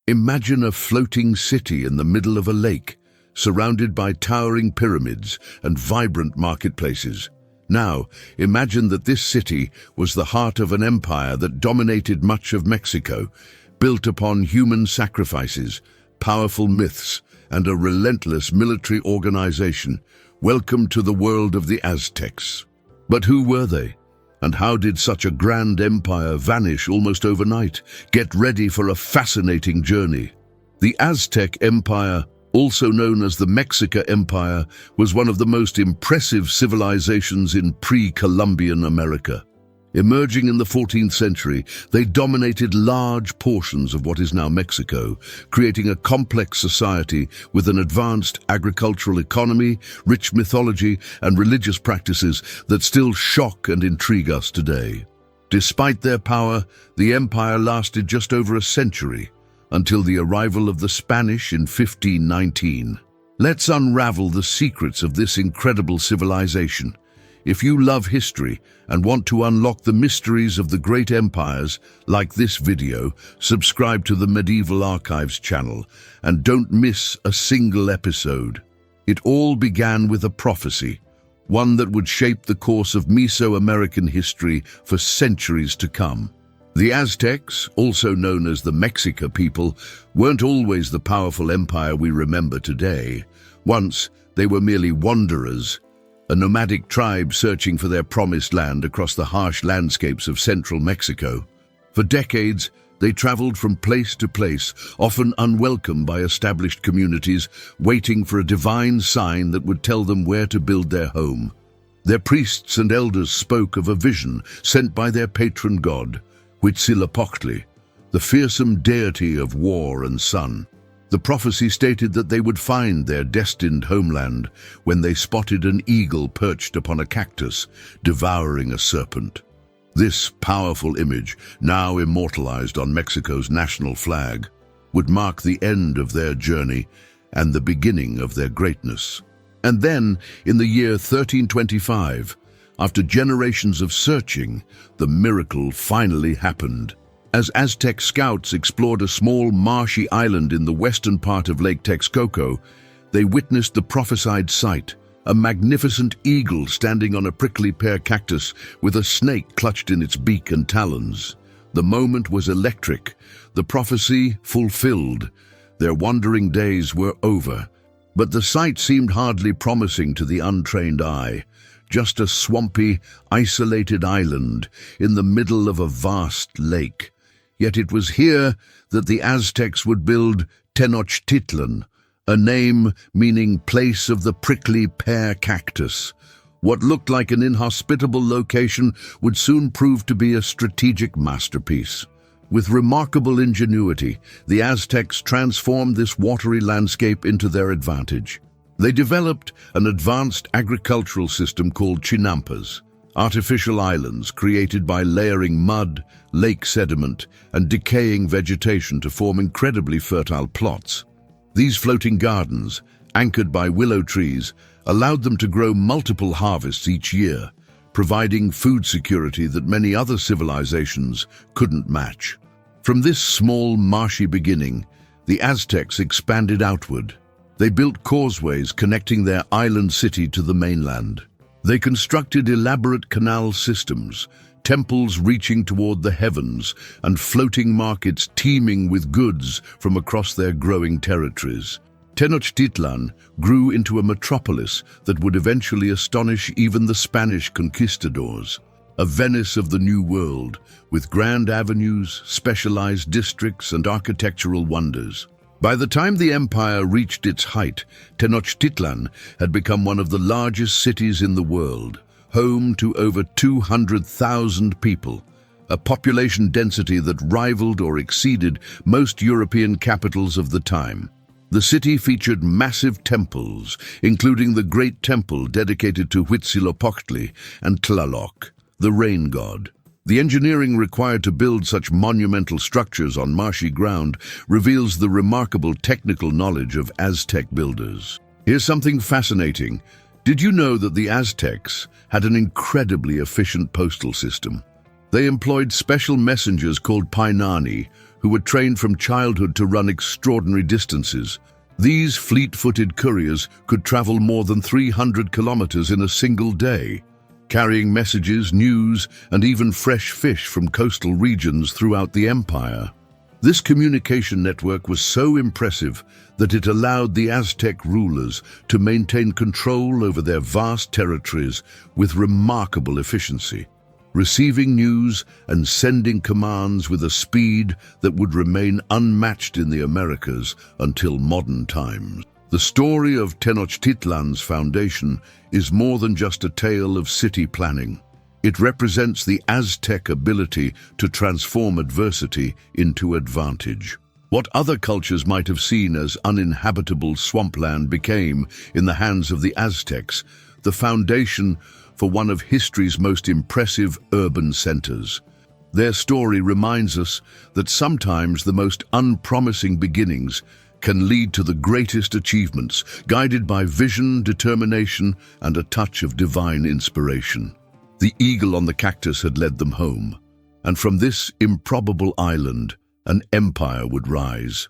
Imagine a floating city in the middle of a lake, surrounded by towering pyramids and vibrant marketplaces. Now, imagine that this city was the heart of an empire that dominated much of Mexico, built upon human sacrifices, powerful myths, and a relentless military organization. Welcome to the world of the Aztecs. But who were they? And how did such a grand empire vanish almost overnight? Get ready for a fascinating journey. The Aztec Empire, also known as the Mexica Empire, was one of the most impressive civilizations in pre-Columbian America. Emerging in the 14th century, they dominated large portions of what is now Mexico, creating a complex society with an advanced agricultural economy, rich mythology, and religious practices that still shock and intrigue us today. Despite their power, the empire lasted just over a century, until the arrival of the Spanish in 1519. Let's unravel the secrets of this incredible civilization. If you love history and want to unlock the mysteries of the great empires, like this video, subscribe to the Medieval Archives channel and don't miss a single episode. It all began with a prophecy, one that would shape the course of Mesoamerican history for centuries to come. The Aztecs, also known as the Mexica people, weren't always the powerful empire we remember today. Once, they were merely wanderers, a nomadic tribe searching for their promised land across the harsh landscapes of central Mexico. For decades, they traveled from place to place, often unwelcome by established communities, waiting for a divine sign that would tell them where to build their home. Their priests and elders spoke of a vision sent by their patron god, Huitzilopochtli, the fearsome deity of war and sun. The prophecy stated that they would find their destined homeland when they spotted an eagle perched upon a cactus, devouring a serpent. This powerful image, now immortalized on Mexico's national flag, would mark the end of their journey and the beginning of their greatness. And then, in the year 1325, after generations of searching, the miracle finally happened. As Aztec scouts explored a small marshy island in the western part of Lake Texcoco, they witnessed the prophesied sight, a magnificent eagle standing on a prickly pear cactus with a snake clutched in its beak and talons. The moment was electric, the prophecy fulfilled. Their wandering days were over, but the sight seemed hardly promising to the untrained eye. Just a swampy, isolated island in the middle of a vast lake. Yet it was here that the Aztecs would build Tenochtitlan, a name meaning place of the prickly pear cactus. What looked like an inhospitable location would soon prove to be a strategic masterpiece. With remarkable ingenuity, the Aztecs transformed this watery landscape into their advantage. They developed an advanced agricultural system called chinampas, artificial islands created by layering mud, lake sediment, and decaying vegetation to form incredibly fertile plots. These floating gardens, anchored by willow trees, allowed them to grow multiple harvests each year, providing food security that many other civilizations couldn't match. From this small, marshy beginning, the Aztecs expanded outward. They built causeways connecting their island city to the mainland. They constructed elaborate canal systems, temples reaching toward the heavens, and floating markets teeming with goods from across their growing territories. Tenochtitlan grew into a metropolis that would eventually astonish even the Spanish conquistadors, a Venice of the New World, with grand avenues, specialized districts, and architectural wonders. By the time the empire reached its height, Tenochtitlan had become one of the largest cities in the world, home to over 200,000 people, a population density that rivaled or exceeded most European capitals of the time. The city featured massive temples, including the Great Temple dedicated to Huitzilopochtli and Tlaloc, the rain god. The engineering required to build such monumental structures on marshy ground reveals the remarkable technical knowledge of Aztec builders. Here's something fascinating. Did you know that the Aztecs had an incredibly efficient postal system? They employed special messengers called painani, who were trained from childhood to run extraordinary distances. These fleet-footed couriers could travel more than 300 kilometers in a single day, carrying messages, news, and even fresh fish from coastal regions throughout the empire. This communication network was so impressive that it allowed the Aztec rulers to maintain control over their vast territories with remarkable efficiency, receiving news and sending commands with a speed that would remain unmatched in the Americas until modern times. The story of Tenochtitlan's foundation is more than just a tale of city planning. It represents the Aztec ability to transform adversity into advantage. What other cultures might have seen as uninhabitable swampland became, in the hands of the Aztecs, the foundation for one of history's most impressive urban centers. Their story reminds us that sometimes the most unpromising beginnings can lead to the greatest achievements, guided by vision, determination, and a touch of divine inspiration. The eagle on the cactus had led them home, and from this improbable island, an empire would rise.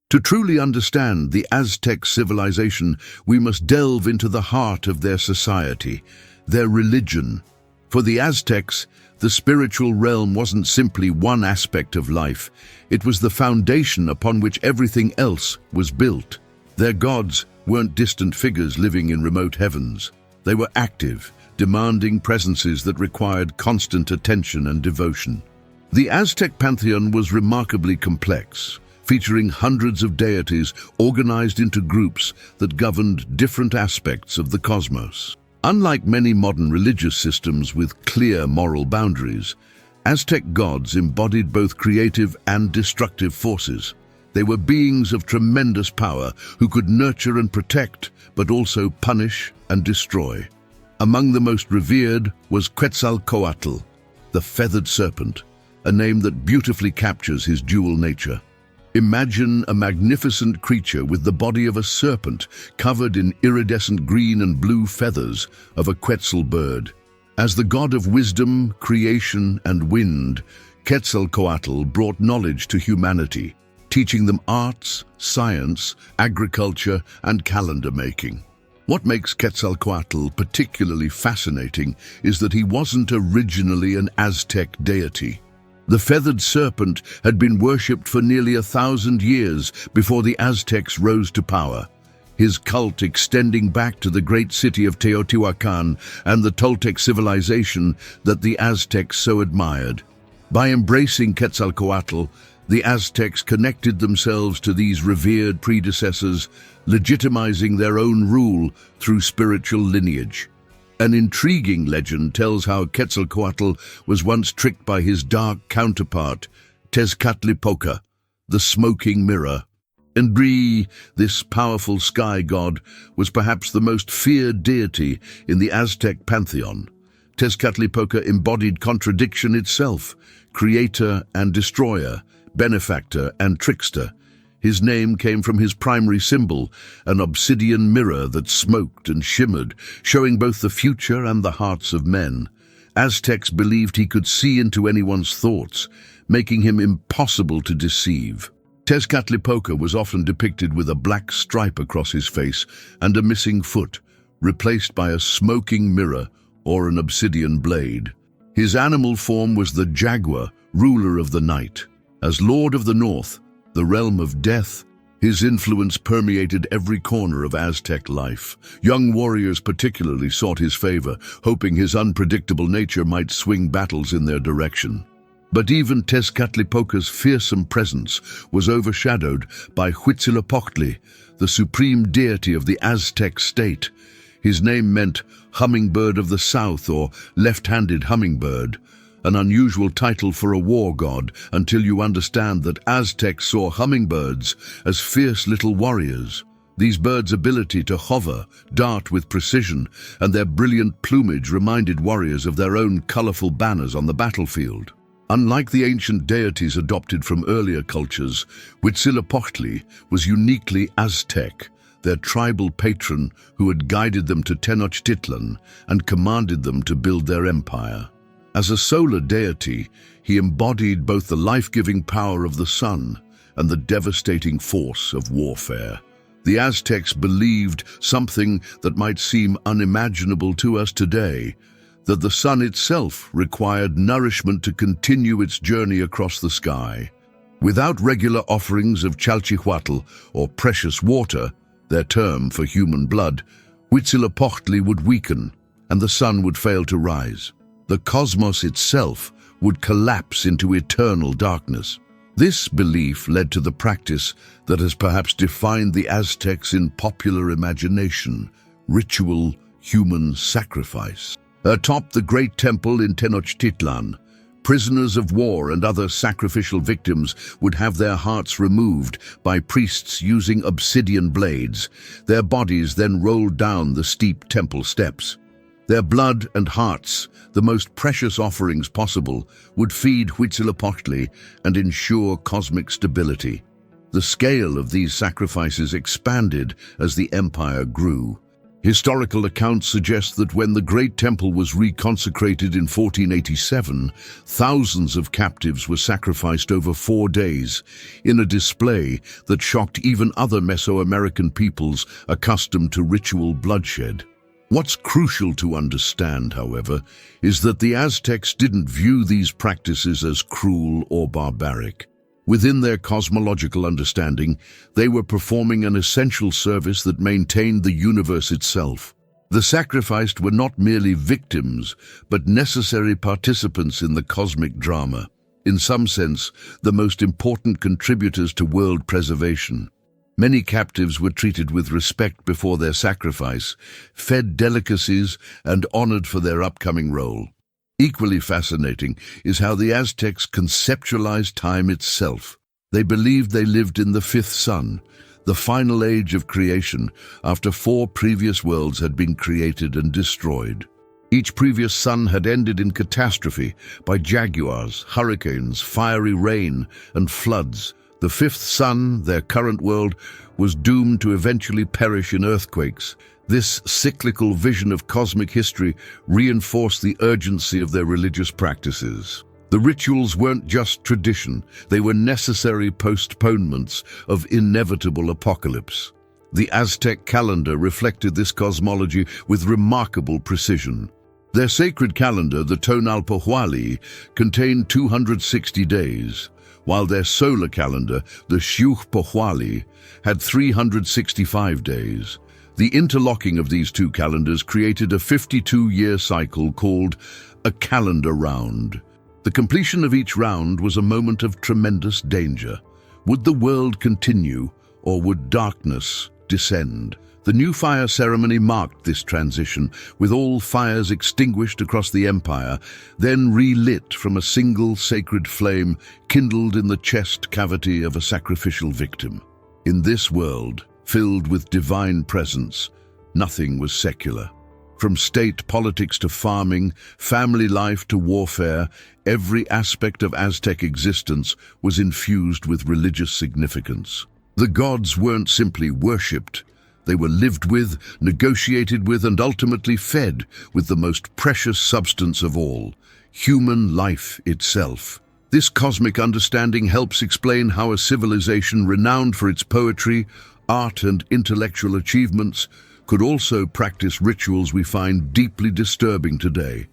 To truly understand the Aztec civilization, we must delve into the heart of their society, their religion. For the Aztecs, the spiritual realm wasn't simply one aspect of life. It was the foundation upon which everything else was built. Their gods weren't distant figures living in remote heavens. They were active, demanding presences that required constant attention and devotion. The Aztec pantheon was remarkably complex, featuring hundreds of deities organized into groups that governed different aspects of the cosmos. Unlike many modern religious systems with clear moral boundaries, Aztec gods embodied both creative and destructive forces. They were beings of tremendous power who could nurture and protect, but also punish and destroy. Among the most revered was Quetzalcoatl, the feathered serpent, a name that beautifully captures his dual nature. Imagine a magnificent creature with the body of a serpent covered in iridescent green and blue feathers of a quetzal bird. As the god of wisdom, creation, and wind, Quetzalcoatl brought knowledge to humanity, teaching them arts, science, agriculture, and calendar making. What makes Quetzalcoatl particularly fascinating is that he wasn't originally an Aztec deity. The feathered serpent had been worshipped for nearly 1,000 years before the Aztecs rose to power, his cult extending back to the great city of Teotihuacan and the Toltec civilization that the Aztecs so admired. By embracing Quetzalcoatl, the Aztecs connected themselves to these revered predecessors, legitimizing their own rule through spiritual lineage. An intriguing legend tells how Quetzalcoatl was once tricked by his dark counterpart, Tezcatlipoca, the smoking mirror. And this powerful sky god, was perhaps the most feared deity in the Aztec pantheon. Tezcatlipoca embodied contradiction itself, creator and destroyer, benefactor and trickster. His name came from his primary symbol, an obsidian mirror that smoked and shimmered, showing both the future and the hearts of men. Aztecs believed he could see into anyone's thoughts, making him impossible to deceive. Tezcatlipoca was often depicted with a black stripe across his face and a missing foot, replaced by a smoking mirror or an obsidian blade. His animal form was the jaguar, ruler of the night. As Lord of the North, the realm of death, his influence permeated every corner of Aztec life. Young warriors particularly sought his favor, hoping his unpredictable nature might swing battles in their direction. But even Tezcatlipoca's fearsome presence was overshadowed by Huitzilopochtli, the supreme deity of the Aztec state. His name meant hummingbird of the south or left-handed hummingbird, an unusual title for a war god until you understand that Aztecs saw hummingbirds as fierce little warriors. These birds' ability to hover, dart with precision, and their brilliant plumage reminded warriors of their own colorful banners on the battlefield. Unlike the ancient deities adopted from earlier cultures, Huitzilopochtli was uniquely Aztec, their tribal patron who had guided them to Tenochtitlan and commanded them to build their empire. As a solar deity, he embodied both the life-giving power of the sun and the devastating force of warfare. The Aztecs believed something that might seem unimaginable to us today, that the sun itself required nourishment to continue its journey across the sky. Without regular offerings of Quetzalcoatl, or precious water, their term for human blood, Huitzilopochtli would weaken, and the sun would fail to rise. The cosmos itself would collapse into eternal darkness. This belief led to the practice that has perhaps defined the Aztecs in popular imagination: ritual human sacrifice. Atop the great temple in Tenochtitlan, prisoners of war and other sacrificial victims would have their hearts removed by priests using obsidian blades, their bodies then rolled down the steep temple steps. Their blood and hearts, the most precious offerings possible, would feed Huitzilopochtli and ensure cosmic stability. The scale of these sacrifices expanded as the empire grew. Historical accounts suggest that when the Great Temple was reconsecrated in 1487, thousands of captives were sacrificed over 4 days, in a display that shocked even other Mesoamerican peoples accustomed to ritual bloodshed. What's crucial to understand, however, is that the Aztecs didn't view these practices as cruel or barbaric. Within their cosmological understanding, they were performing an essential service that maintained the universe itself. The sacrificed were not merely victims, but necessary participants in the cosmic drama. In some sense, the most important contributors to world preservation. Many captives were treated with respect before their sacrifice, fed delicacies, and honored for their upcoming role. Equally fascinating is how the Aztecs conceptualized time itself. They believed they lived in the fifth sun, the final age of creation, after 4 previous worlds had been created and destroyed. Each previous sun had ended in catastrophe by jaguars, hurricanes, fiery rain, and floods. The fifth sun, their current world, was doomed to eventually perish in earthquakes. This cyclical vision of cosmic history reinforced the urgency of their religious practices. The rituals weren't just tradition, they were necessary postponements of inevitable apocalypse. The Aztec calendar reflected this cosmology with remarkable precision. Their sacred calendar, the Tonalpohualli, contained 260 days, while their solar calendar, the Huitzilopochtli, had 365 days. The interlocking of these two calendars created a 52-year cycle called a calendar round. The completion of each round was a moment of tremendous danger. Would the world continue, or would darkness descend? The new fire ceremony marked this transition, with all fires extinguished across the empire, then relit from a single sacred flame kindled in the chest cavity of a sacrificial victim. In this world, filled with divine presence, nothing was secular. From state politics to farming, family life to warfare, every aspect of Aztec existence was infused with religious significance. The gods weren't simply worshipped. They were lived with, negotiated with, and ultimately fed with the most precious substance of all, human life itself. This cosmic understanding helps explain how a civilization renowned for its poetry, art, and intellectual achievements could also practice rituals we find deeply disturbing today.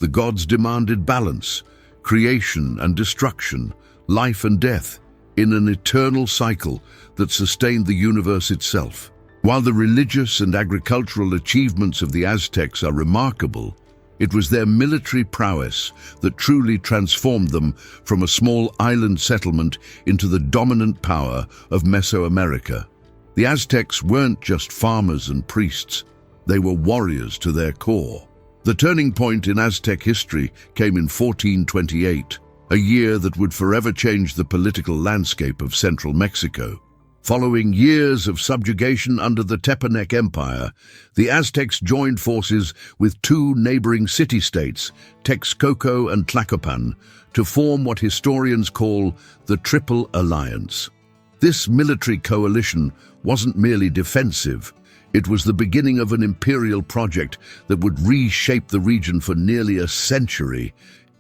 The gods demanded balance, creation and destruction, life and death, in an eternal cycle that sustained the universe itself. While the religious and agricultural achievements of the Aztecs are remarkable, it was their military prowess that truly transformed them from a small island settlement into the dominant power of Mesoamerica. The Aztecs weren't just farmers and priests, they were warriors to their core. The turning point in Aztec history came in 1428, a year that would forever change the political landscape of central Mexico. Following years of subjugation under the Aztec Empire, the Aztecs joined forces with 2 neighboring city-states, Texcoco and Tlacopan, to form what historians call the Triple Alliance. This military coalition wasn't merely defensive, it was the beginning of an imperial project that would reshape the region for nearly a century,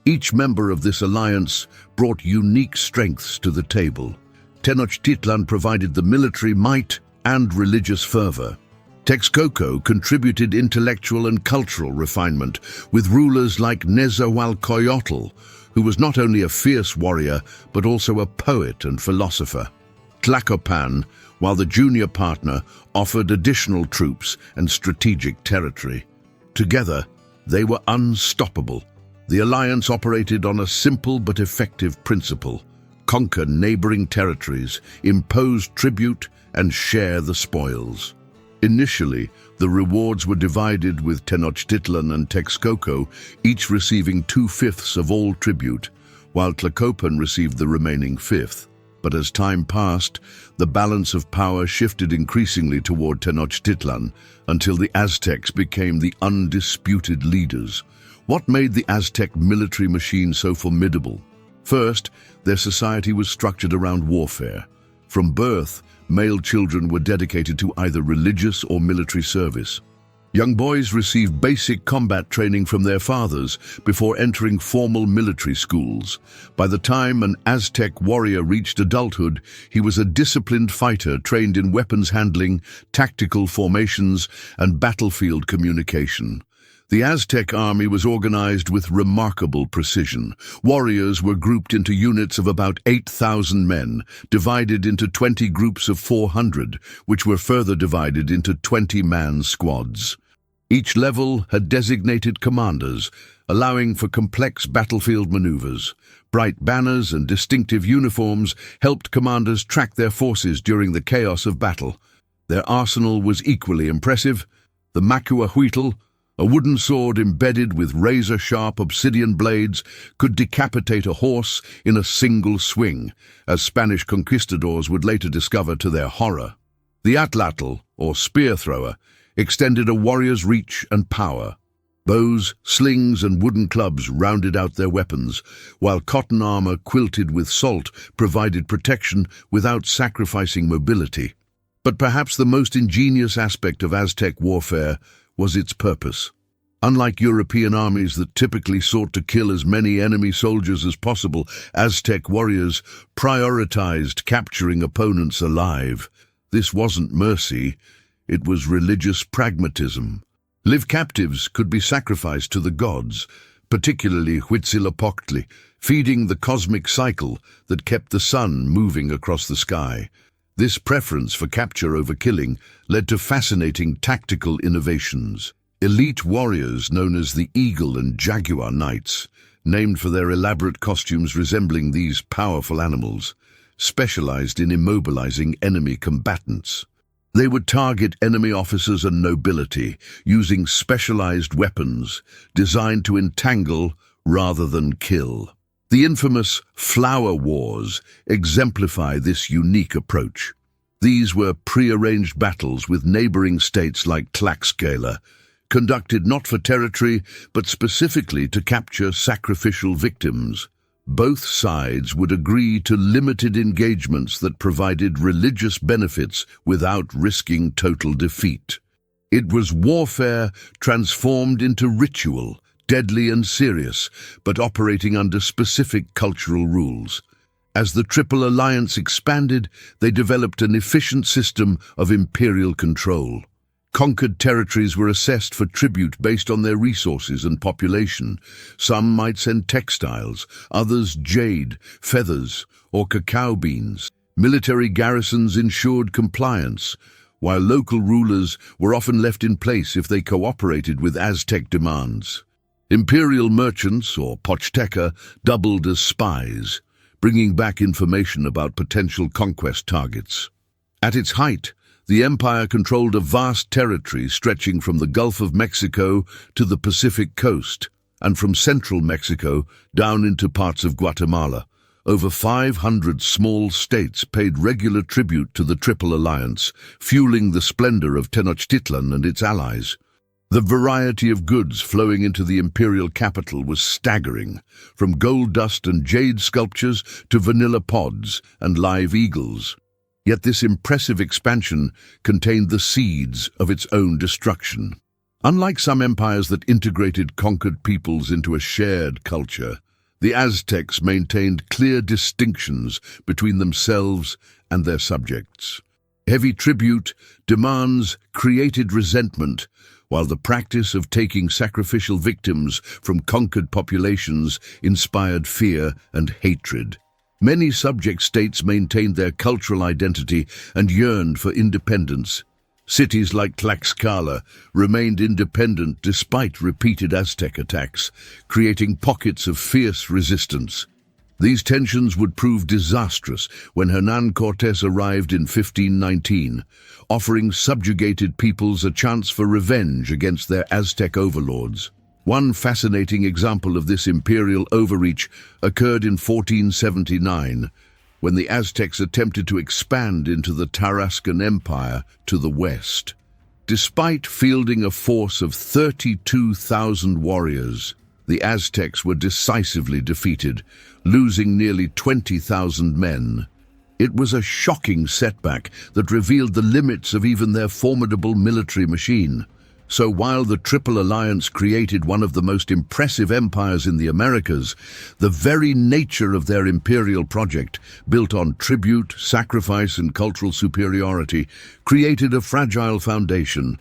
Each member of this alliance brought unique strengths to the table. Tenochtitlan provided the military might and religious fervor. Texcoco contributed intellectual and cultural refinement, with rulers like Quetzalcoatl, who was not only a fierce warrior, but also a poet and philosopher. Tlacopan, while the junior partner, offered additional troops and strategic territory. Together, they were unstoppable. The alliance operated on a simple but effective principle: conquer neighboring territories, impose tribute, and share the spoils. Initially, the rewards were divided, with Tenochtitlan and Texcoco each receiving 2/5 of all tribute, while Tlacopan received the remaining fifth. But as time passed, the balance of power shifted increasingly toward Tenochtitlan until the Aztecs became the undisputed leaders. What made the Aztec military machine so formidable? First, their society was structured around warfare. From birth, male children were dedicated to either religious or military service. Young boys received basic combat training from their fathers before entering formal military schools. By the time an Aztec warrior reached adulthood, he was a disciplined fighter trained in weapons handling, tactical formations, and battlefield communication. The Aztec army was organized with remarkable precision. Warriors were grouped into units of about 8,000 men, divided into 20 groups of 400, which were further divided into 20-man squads. Each level had designated commanders, allowing for complex battlefield maneuvers. Bright banners and distinctive uniforms helped commanders track their forces during the chaos of battle. Their arsenal was equally impressive. The Huitzilopochtli, a wooden sword embedded with razor-sharp obsidian blades, could decapitate a horse in a single swing, as Spanish conquistadors would later discover to their horror. The atlatl, or spear thrower, extended a warrior's reach and power. Bows, slings, and wooden clubs rounded out their weapons, while cotton armor quilted with salt provided protection without sacrificing mobility. But perhaps the most ingenious aspect of Aztec warfare was its purpose. Unlike European armies that typically sought to kill as many enemy soldiers as possible, Aztec warriors prioritized capturing opponents alive. This wasn't mercy, it was religious pragmatism. Live captives could be sacrificed to the gods, particularly Huitzilopochtli, feeding the cosmic cycle that kept the sun moving across the sky. This preference for capture over killing led to fascinating tactical innovations. Elite warriors known as the Eagle and Jaguar Knights, named for their elaborate costumes resembling these powerful animals, specialized in immobilizing enemy combatants. They would target enemy officers and nobility using specialized weapons designed to entangle rather than kill. The infamous Flower Wars exemplify this unique approach. These were prearranged battles with neighboring states like Tlaxcala, conducted not for territory but specifically to capture sacrificial victims. Both sides would agree to limited engagements that provided religious benefits without risking total defeat. It was warfare transformed into ritual, deadly and serious, but operating under specific cultural rules. As the Triple Alliance expanded, they developed an efficient system of imperial control. Conquered territories were assessed for tribute based on their resources and population. Some might send textiles, others jade, feathers, or cacao beans. Military garrisons ensured compliance, while local rulers were often left in place if they cooperated with Aztec demands. Imperial merchants, or Pochteca, doubled as spies, bringing back information about potential conquest targets. At its height, the empire controlled a vast territory stretching from the Gulf of Mexico to the Pacific coast, and from central Mexico down into parts of Guatemala. Over 500 small states paid regular tribute to the Triple Alliance, fueling the splendor of Tenochtitlan and its allies. The variety of goods flowing into the imperial capital was staggering, from gold dust and jade sculptures to vanilla pods and live eagles. Yet this impressive expansion contained the seeds of its own destruction. Unlike some empires that integrated conquered peoples into a shared culture, The Aztecs maintained clear distinctions between themselves and their subjects. Heavy tribute demands created resentment, while the practice of taking sacrificial victims from conquered populations inspired fear and hatred. Many subject states maintained their cultural identity and yearned for independence. Cities like Tlaxcala remained independent despite repeated Aztec attacks, creating pockets of fierce resistance. These tensions would prove disastrous when Hernán Cortés arrived in 1519, offering subjugated peoples a chance for revenge against their Aztec overlords. One fascinating example of this imperial overreach occurred in 1479, when the Aztecs attempted to expand into the Tarascan Empire to the west. Despite fielding a force of 32,000 warriors, the Aztecs were decisively defeated, losing nearly 20,000 men. It was a shocking setback that revealed the limits of even their formidable military machine. So while the Triple Alliance created one of the most impressive empires in the Americas, the very nature of their imperial project, built on tribute, sacrifice, and cultural superiority, created a fragile foundation.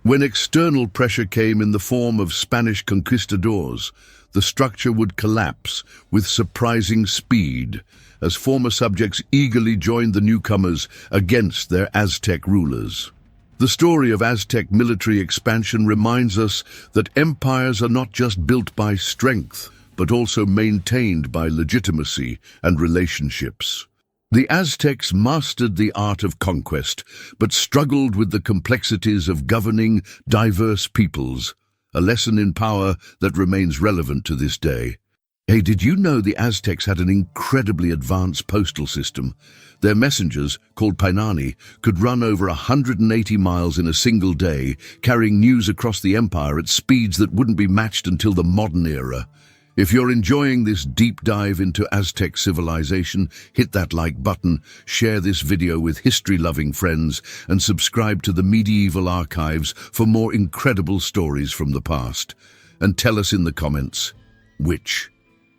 When external pressure came in the form of Spanish conquistadors, the structure would collapse with surprising speed, as former subjects eagerly joined the newcomers against their Aztec rulers. The story of Aztec military expansion reminds us that empires are not just built by strength, but also maintained by legitimacy and relationships. The Aztecs mastered the art of conquest, but struggled with the complexities of governing diverse peoples, a lesson in power that remains relevant to this day. Hey, did you know the Aztecs had an incredibly advanced postal system? Their messengers, called painani, could run over 180 miles in a single day, carrying news across the empire at speeds that wouldn't be matched until the modern era. If you're enjoying this deep dive into Aztec civilization, hit that like button, share this video with history-loving friends, and subscribe to the Medieval Archives for more incredible stories from the past. And tell us in the comments, which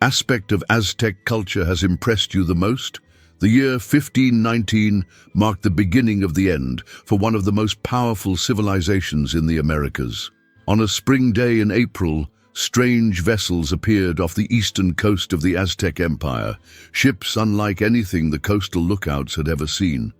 aspect of Aztec culture has impressed you the most? The year 1519 marked the beginning of the end for one of the most powerful civilizations in the Americas. On a spring day in April, strange vessels appeared off the eastern coast of the Aztec Empire, ships unlike anything the coastal lookouts had ever seen.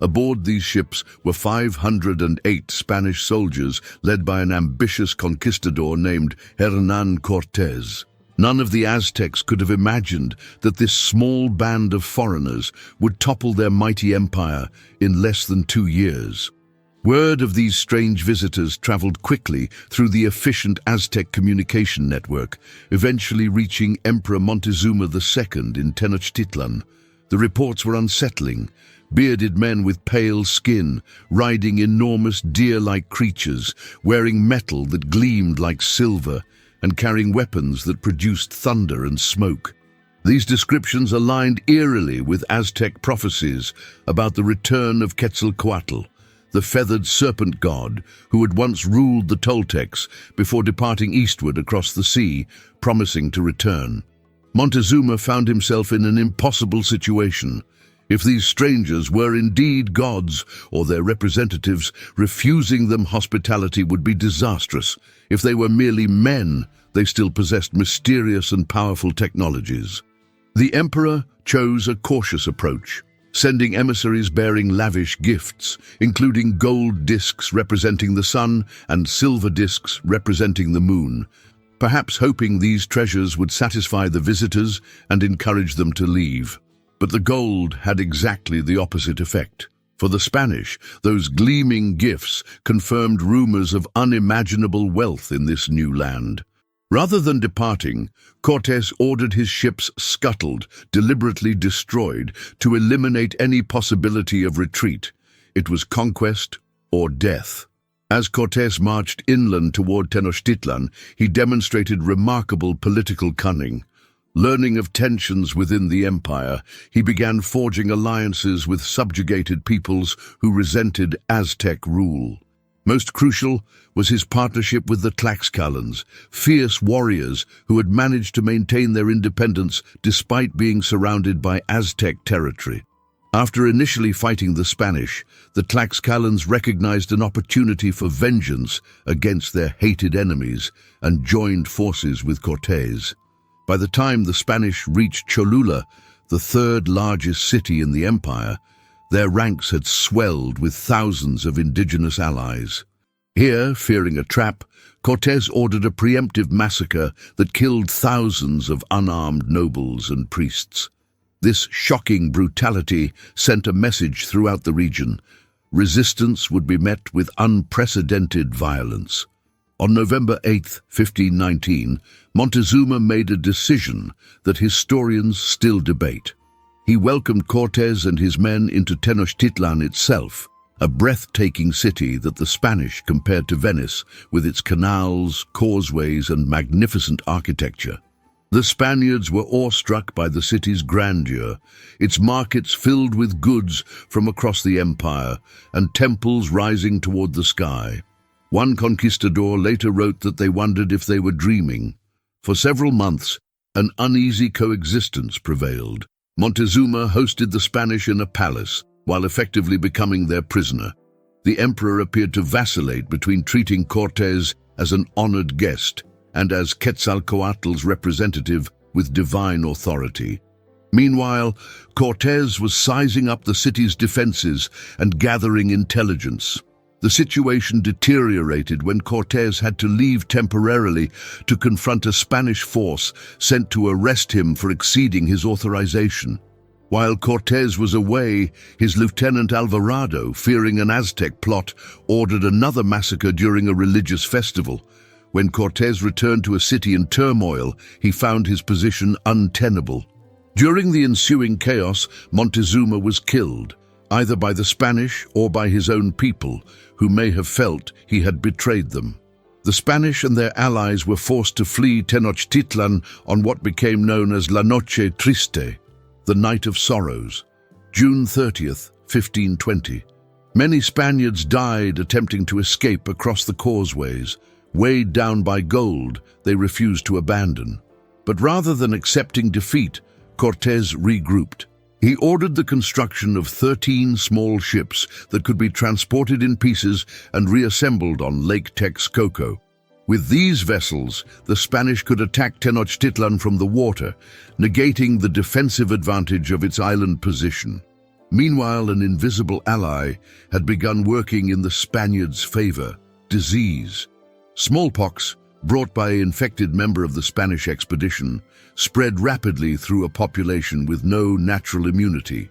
Aboard these ships were 508 Spanish soldiers led by an ambitious conquistador named Hernán Cortés. None of the Aztecs could have imagined that this small band of foreigners would topple their mighty empire in less than 2 years. Word of these strange visitors traveled quickly through the efficient Aztec communication network, eventually reaching Emperor Montezuma II in Tenochtitlan. The reports were unsettling. Bearded men with pale skin, riding enormous deer-like creatures, wearing metal that gleamed like silver, and carrying weapons that produced thunder and smoke. These descriptions aligned eerily with Aztec prophecies about the return of Quetzalcoatl, the feathered serpent god who had once ruled the Toltecs before departing eastward across the sea, promising to return. Montezuma found himself in an impossible situation. If these strangers were indeed gods, or their representatives, refusing them hospitality would be disastrous. If they were merely men, they still possessed mysterious and powerful technologies. The emperor chose a cautious approach, sending emissaries bearing lavish gifts, including gold discs representing the sun and silver discs representing the moon, perhaps hoping these treasures would satisfy the visitors and encourage them to leave. But the gold had exactly the opposite effect. For the Spanish, those gleaming gifts confirmed rumors of unimaginable wealth in this new land. Rather than departing, Cortés ordered his ships scuttled, deliberately destroyed, to eliminate any possibility of retreat. It was conquest or death. As Cortés marched inland toward Tenochtitlan, he demonstrated remarkable political cunning. Learning of tensions within the empire, he began forging alliances with subjugated peoples who resented Aztec rule. Most crucial was his partnership with the Tlaxcalans, fierce warriors who had managed to maintain their independence despite being surrounded by Aztec territory. After initially fighting the Spanish, the Tlaxcalans recognized an opportunity for vengeance against their hated enemies and joined forces with Cortés. By the time the Spanish reached Cholula, the third largest city in the empire, their ranks had swelled with thousands of indigenous allies. Here, fearing a trap, Cortés ordered a preemptive massacre that killed thousands of unarmed nobles and priests. This shocking brutality sent a message throughout the region. Resistance would be met with unprecedented violence. On November 8, 1519, Montezuma made a decision that historians still debate. He welcomed Cortés and his men into Tenochtitlan itself, a breathtaking city that the Spanish compared to Venice with its canals, causeways, and magnificent architecture. The Spaniards were awestruck by the city's grandeur, its markets filled with goods from across the empire, and temples rising toward the sky. One conquistador later wrote that they wondered if they were dreaming. For several months, an uneasy coexistence prevailed. Montezuma hosted the Spanish in a palace, while effectively becoming their prisoner. The emperor appeared to vacillate between treating Cortés as an honored guest and as Quetzalcoatl's representative with divine authority. Meanwhile, Cortés was sizing up the city's defenses and gathering intelligence. The situation deteriorated when Cortés had to leave temporarily to confront a Spanish force sent to arrest him for exceeding his authorization. While Cortés was away, his lieutenant Alvarado, fearing an Aztec plot, ordered another massacre during a religious festival. When Cortés returned to a city in turmoil, he found his position untenable. During the ensuing chaos, Montezuma was killed, either by the Spanish or by his own people, who may have felt he had betrayed them. The Spanish and their allies were forced to flee Tenochtitlan on what became known as La Noche Triste, the Night of Sorrows, June 30th, 1520. Many Spaniards died attempting to escape across the causeways. Weighed down by gold, they refused to abandon. But rather than accepting defeat, Cortés regrouped. He ordered the construction of 13 small ships that could be transported in pieces and reassembled on Lake Texcoco. With these vessels, the Spanish could attack Tenochtitlan from the water, negating the defensive advantage of its island position. Meanwhile, an invisible ally had begun working in the Spaniards' favor: disease. Smallpox, brought by an infected member of the Spanish expedition, spread rapidly through a population with no natural immunity.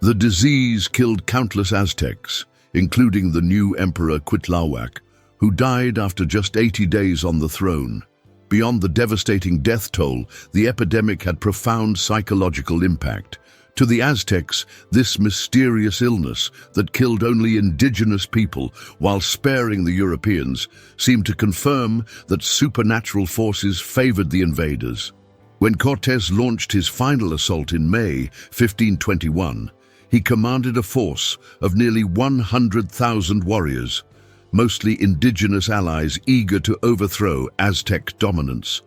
The disease killed countless Aztecs, including the new emperor Cuitlahuac, who died after just 80 days on the throne. Beyond the devastating death toll, the epidemic had profound psychological impact. To the Aztecs, this mysterious illness that killed only indigenous people while sparing the Europeans seemed to confirm that supernatural forces favored the invaders. When Cortés launched his final assault in May 1521, he commanded a force of nearly 100,000 warriors, mostly indigenous allies eager to overthrow Aztec dominance.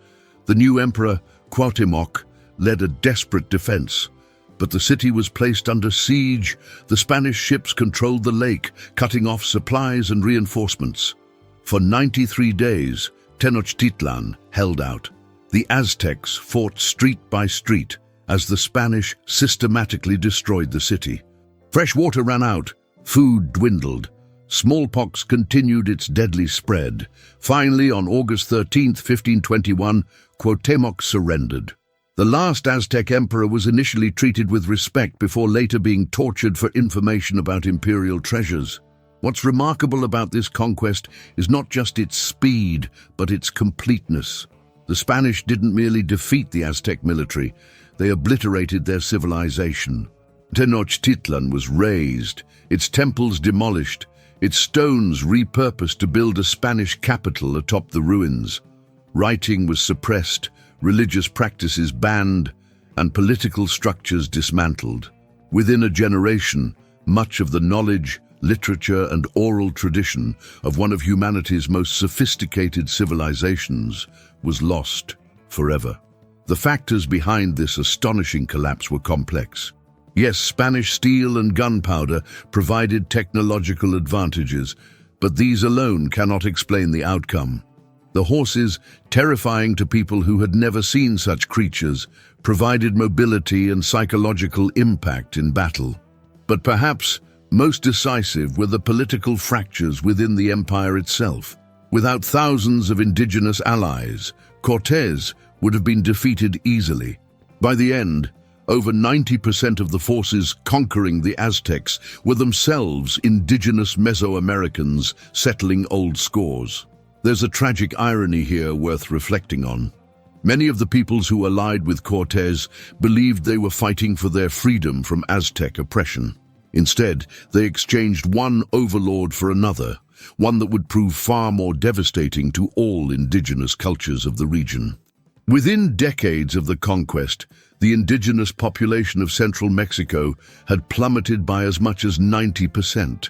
The new emperor, Cuauhtémoc, led a desperate defense. But the city was placed under siege. The Spanish ships controlled the lake, cutting off supplies and reinforcements. For 93 days, Tenochtitlan held out. The Aztecs fought street by street as the Spanish systematically destroyed the city. Fresh water ran out, food dwindled. Smallpox continued its deadly spread. Finally, on August 13, 1521, Cuauhtémoc surrendered. The last Aztec emperor was initially treated with respect before later being tortured for information about imperial treasures. What's remarkable about this conquest is not just its speed, but its completeness. The Spanish didn't merely defeat the Aztec military, they obliterated their civilization. Tenochtitlan was razed, its temples demolished, its stones repurposed to build a Spanish capital atop the ruins. Writing was suppressed, religious practices banned, and political structures dismantled. Within a generation, much of the knowledge, literature, and oral tradition of one of humanity's most sophisticated civilizations was lost forever. The factors behind this astonishing collapse were complex. Yes, Spanish steel and gunpowder provided technological advantages, but these alone cannot explain the outcome. The horses, terrifying to people who had never seen such creatures, provided mobility and psychological impact in battle. But perhaps most decisive were the political fractures within the empire itself. Without thousands of indigenous allies, Cortés would have been defeated easily. By the end, over 90% of the forces conquering the Aztecs were themselves indigenous Mesoamericans settling old scores. There's a tragic irony here worth reflecting on. Many of the peoples who allied with Cortés believed they were fighting for their freedom from Aztec oppression. Instead, they exchanged one overlord for another, one that would prove far more devastating to all indigenous cultures of the region. Within decades of the conquest, the indigenous population of central Mexico had plummeted by as much as 90%,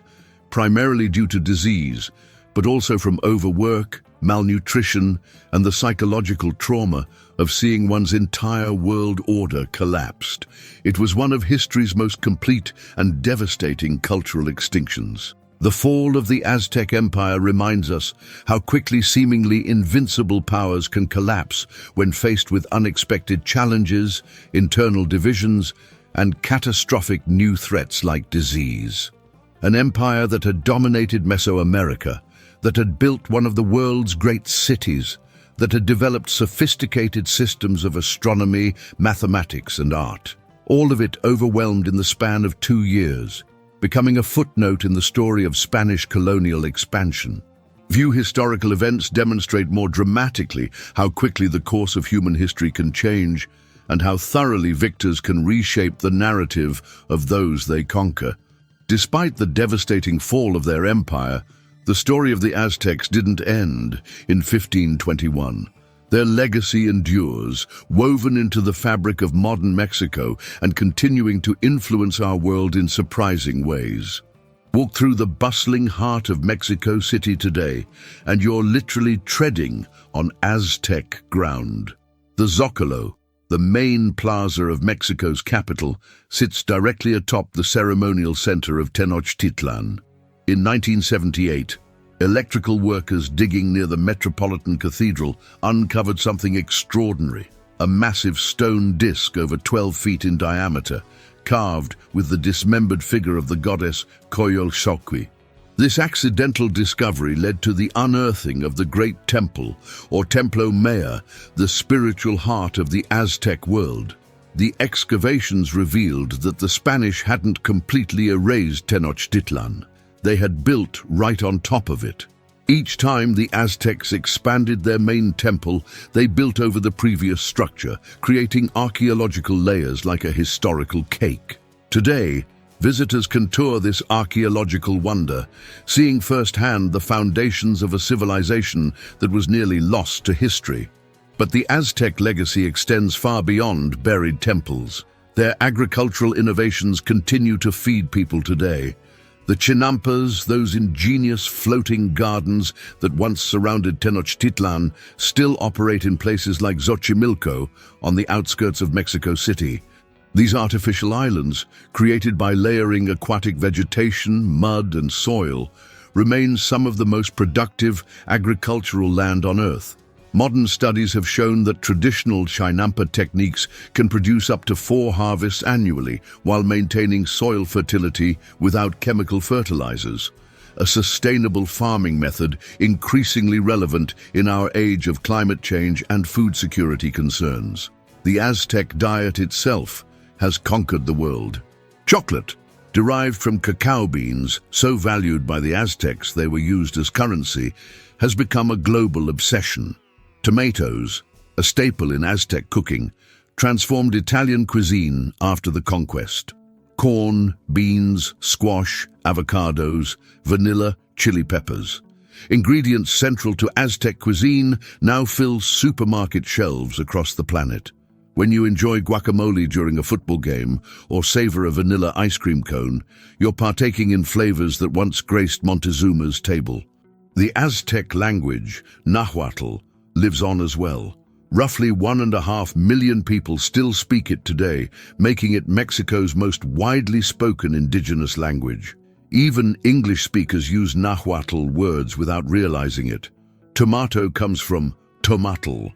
primarily due to disease, but also from overwork, malnutrition, and the psychological trauma of seeing one's entire world order collapsed. It was one of history's most complete and devastating cultural extinctions. The fall of the Aztec Empire reminds us how quickly seemingly invincible powers can collapse when faced with unexpected challenges, internal divisions, and catastrophic new threats like disease. An empire that had dominated Mesoamerica, that had built one of the world's great cities, that had developed sophisticated systems of astronomy, mathematics, and art. All of it overwhelmed in the span of 2 years, becoming a footnote in the story of Spanish colonial expansion. Few historical events demonstrate more dramatically how quickly the course of human history can change and how thoroughly victors can reshape the narrative of those they conquer. Despite the devastating fall of their empire, the story of the Aztecs didn't end in 1521. Their legacy endures, woven into the fabric of modern Mexico and continuing to influence our world in surprising ways. Walk through the bustling heart of Mexico City today, and you're literally treading on Aztec ground. The Zócalo, the main plaza of Mexico's capital, sits directly atop the ceremonial center of Tenochtitlan. In 1978, electrical workers digging near the Metropolitan Cathedral uncovered something extraordinary, a massive stone disc over 12 feet in diameter, carved with the dismembered figure of the goddess Quetzalcoatl. This accidental discovery led to the unearthing of the Great Temple, or Templo Maya, the spiritual heart of the Aztec world. The excavations revealed that the Spanish hadn't completely erased Tenochtitlan. They had built right on top of it. Each time the Aztecs expanded their main temple, they built over the previous structure, creating archaeological layers like a historical cake. Today, visitors can tour this archaeological wonder, seeing firsthand the foundations of a civilization that was nearly lost to history. But the Aztec legacy extends far beyond buried temples. Their agricultural innovations continue to feed people today. The chinampas, those ingenious floating gardens that once surrounded Tenochtitlan, still operate in places like Xochimilco on the outskirts of Mexico City. These artificial islands, created by layering aquatic vegetation, mud, and soil, remain some of the most productive agricultural land on Earth. Modern studies have shown that traditional chinampa techniques can produce up to 4 harvests annually while maintaining soil fertility without chemical fertilizers, a sustainable farming method increasingly relevant in our age of climate change and food security concerns. The Aztec diet itself has conquered the world. Chocolate, derived from cacao beans, so valued by the Aztecs they were used as currency, has become a global obsession. Tomatoes, a staple in Aztec cooking, transformed Italian cuisine after the conquest. Corn, beans, squash, avocados, vanilla, chili peppers. Ingredients central to Aztec cuisine now fill supermarket shelves across the planet. When you enjoy guacamole during a football game or savor a vanilla ice cream cone, you're partaking in flavors that once graced Montezuma's table. The Aztec language, Nahuatl, lives on as well. Roughly 1.5 million people still speak it today, making it Mexico's most widely spoken indigenous language. Even English speakers use Nahuatl words without realizing it. Tomato comes from tomatl,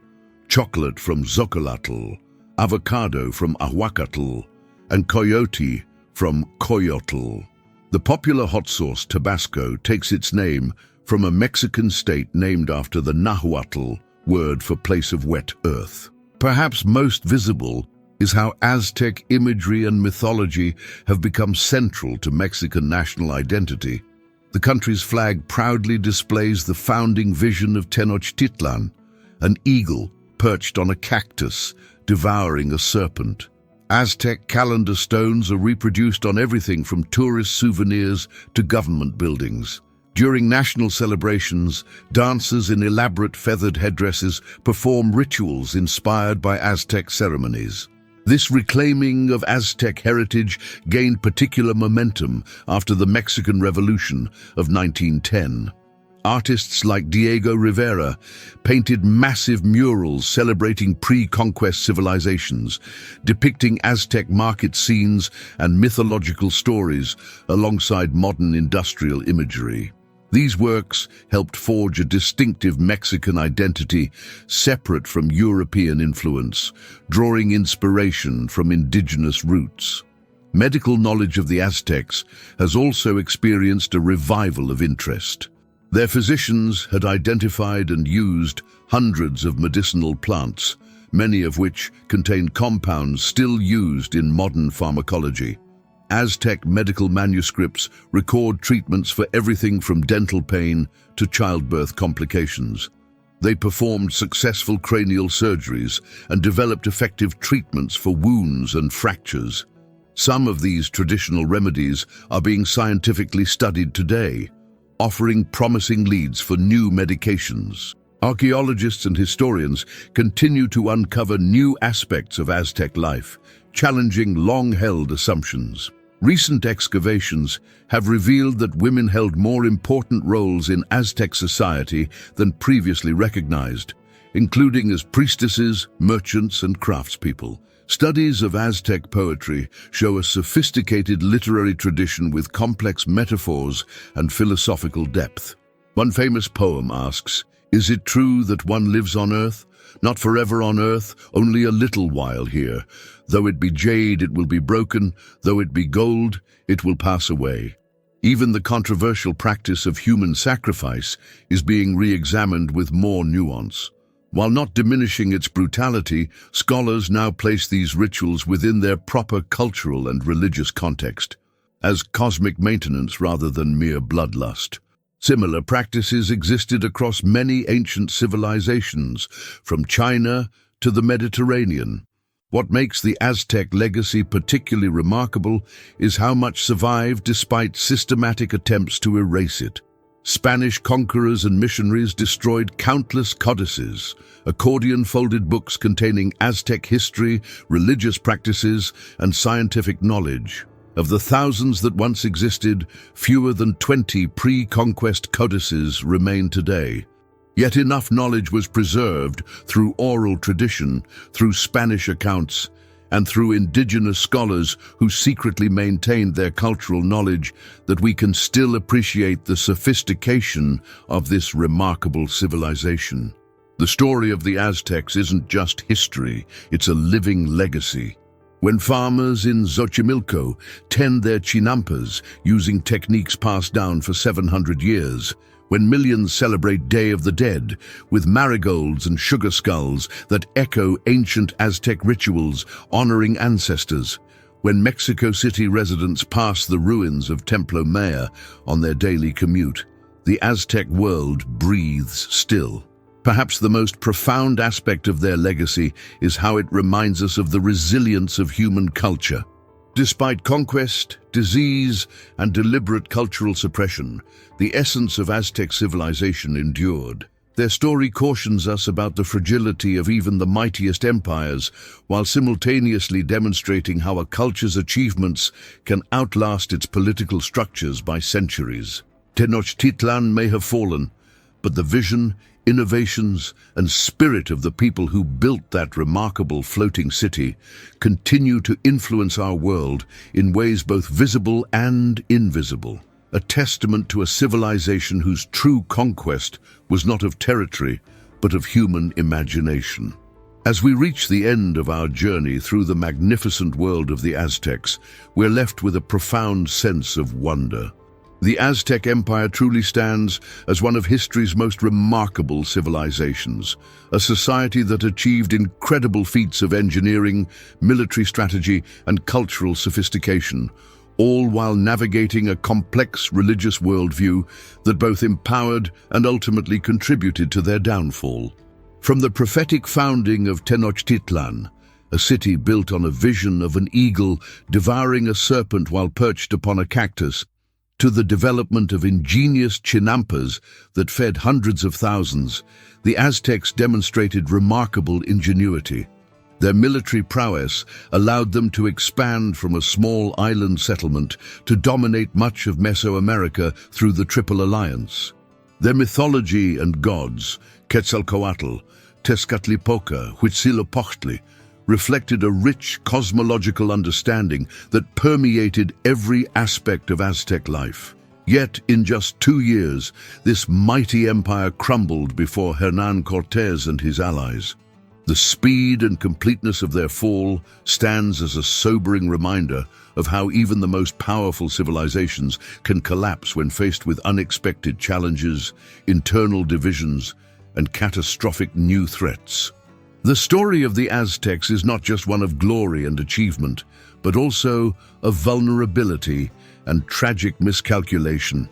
chocolate from zocolatl, avocado from ahuacatl, and coyote from coyotl. The popular hot sauce Tabasco takes its name from a Mexican state named after the Nahuatl word for place of wet earth. Perhaps most visible is how Aztec imagery and mythology have become central to Mexican national identity. The country's flag proudly displays the founding vision of Tenochtitlan, an eagle perched on a cactus, devouring a serpent. Aztec calendar stones are reproduced on everything from tourist souvenirs to government buildings. During national celebrations, dancers in elaborate feathered headdresses perform rituals inspired by Aztec ceremonies. This reclaiming of Aztec heritage gained particular momentum after the Mexican Revolution of 1910. Artists like Diego Rivera painted massive murals celebrating pre-conquest civilizations, depicting Aztec market scenes and mythological stories alongside modern industrial imagery. These works helped forge a distinctive Mexican identity separate from European influence, drawing inspiration from indigenous roots. Medical knowledge of the Aztecs has also experienced a revival of interest. Their physicians had identified and used hundreds of medicinal plants, many of which contained compounds still used in modern pharmacology. Aztec medical manuscripts record treatments for everything from dental pain to childbirth complications. They performed successful cranial surgeries and developed effective treatments for wounds and fractures. Some of these traditional remedies are being scientifically studied today, offering promising leads for new medications. Archaeologists and historians continue to uncover new aspects of Aztec life, challenging long-held assumptions. Recent excavations have revealed that women held more important roles in Aztec society than previously recognized, including as priestesses, merchants, and craftspeople. Studies of Aztec poetry show a sophisticated literary tradition with complex metaphors and philosophical depth. One famous poem asks, "Is it true that one lives on earth? Not forever on earth, only a little while here. Though it be jade, it will be broken. Though it be gold, it will pass away." Even the controversial practice of human sacrifice is being re-examined with more nuance. While not diminishing its brutality, scholars now place these rituals within their proper cultural and religious context, as cosmic maintenance rather than mere bloodlust. Similar practices existed across many ancient civilizations, from China to the Mediterranean. What makes the Aztec legacy particularly remarkable is how much survived despite systematic attempts to erase it. Spanish conquerors and missionaries destroyed countless codices, accordion-folded books containing Aztec history, religious practices, and scientific knowledge. Of the thousands that once existed, fewer than 20 pre-conquest codices remain today. Yet enough knowledge was preserved through oral tradition, through Spanish accounts, and through indigenous scholars who secretly maintained their cultural knowledge that we can still appreciate the sophistication of this remarkable civilization. The story of the Aztecs isn't just history, it's a living legacy. When farmers in Xochimilco tend their chinampas using techniques passed down for 700 years, when millions celebrate Day of the Dead with marigolds and sugar skulls that echo ancient Aztec rituals honoring ancestors, when Mexico City residents pass the ruins of Templo Maya on their daily commute, the Aztec world breathes still. Perhaps the most profound aspect of their legacy is how it reminds us of the resilience of human culture. Despite conquest, disease, and deliberate cultural suppression, the essence of Aztec civilization endured. Their story cautions us about the fragility of even the mightiest empires, while simultaneously demonstrating how a culture's achievements can outlast its political structures by centuries. Tenochtitlan may have fallen, but the vision, innovations, and spirit of the people who built that remarkable floating city continue to influence our world in ways both visible and invisible. A testament to a civilization whose true conquest was not of territory, but of human imagination. As we reach the end of our journey through the magnificent world of the Aztecs, we're left with a profound sense of wonder. The Aztec Empire truly stands as one of history's most remarkable civilizations, a society that achieved incredible feats of engineering, military strategy, and cultural sophistication, all while navigating a complex religious worldview that both empowered and ultimately contributed to their downfall. From the prophetic founding of Tenochtitlan, a city built on a vision of an eagle devouring a serpent while perched upon a cactus, to the development of ingenious chinampas that fed hundreds of thousands, the Aztecs demonstrated remarkable ingenuity. Their military prowess allowed them to expand from a small island settlement to dominate much of Mesoamerica through the Triple Alliance. Their mythology and gods, Quetzalcoatl, Tezcatlipoca, Huitzilopochtli, reflected a rich cosmological understanding that permeated every aspect of Aztec life. Yet, in just 2 years, this mighty empire crumbled before Hernán Cortés and his allies. The speed and completeness of their fall stands as a sobering reminder of how even the most powerful civilizations can collapse when faced with unexpected challenges, internal divisions, and catastrophic new threats. The story of the Aztecs is not just one of glory and achievement, but also of vulnerability and tragic miscalculation.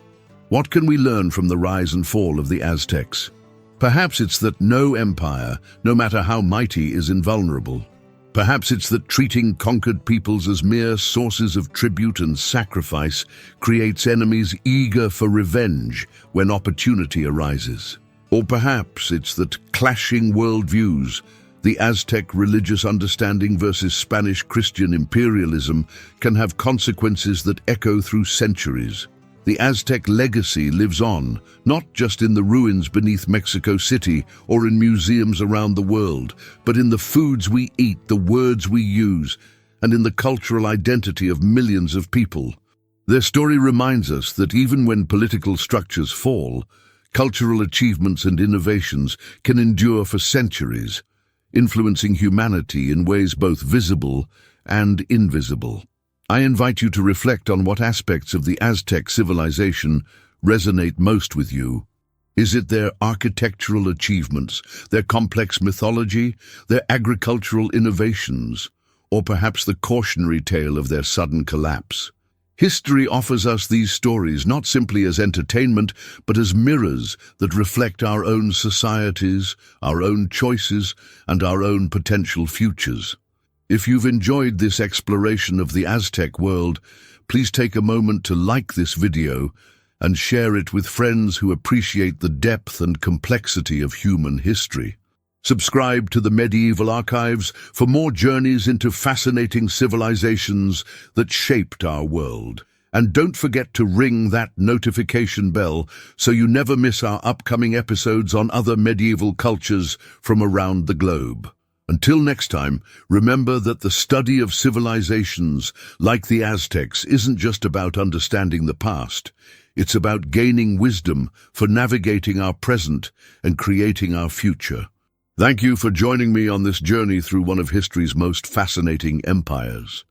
What can we learn from the rise and fall of the Aztecs? Perhaps it's that no empire, no matter how mighty, is invulnerable. Perhaps it's that treating conquered peoples as mere sources of tribute and sacrifice creates enemies eager for revenge when opportunity arises. Or perhaps it's that clashing worldviews, the Aztec religious understanding versus Spanish Christian imperialism, can have consequences that echo through centuries. The Aztec legacy lives on, not just in the ruins beneath Mexico City or in museums around the world, but in the foods we eat, the words we use, and in the cultural identity of millions of people. Their story reminds us that even when political structures fall, cultural achievements and innovations can endure for centuries, influencing humanity in ways both visible and invisible. I invite you to reflect on what aspects of the Aztec civilization resonate most with you. Is it their architectural achievements, their complex mythology, their agricultural innovations, or perhaps the cautionary tale of their sudden collapse? History offers us these stories not simply as entertainment, but as mirrors that reflect our own societies, our own choices, and our own potential futures. If you've enjoyed this exploration of the Aztec world, please take a moment to like this video and share it with friends who appreciate the depth and complexity of human history. Subscribe to the Medieval Archives for more journeys into fascinating civilizations that shaped our world. And don't forget to ring that notification bell so you never miss our upcoming episodes on other medieval cultures from around the globe. Until next time, remember that the study of civilizations like the Aztecs isn't just about understanding the past. It's about gaining wisdom for navigating our present and creating our future. Thank you for joining me on this journey through one of history's most fascinating empires.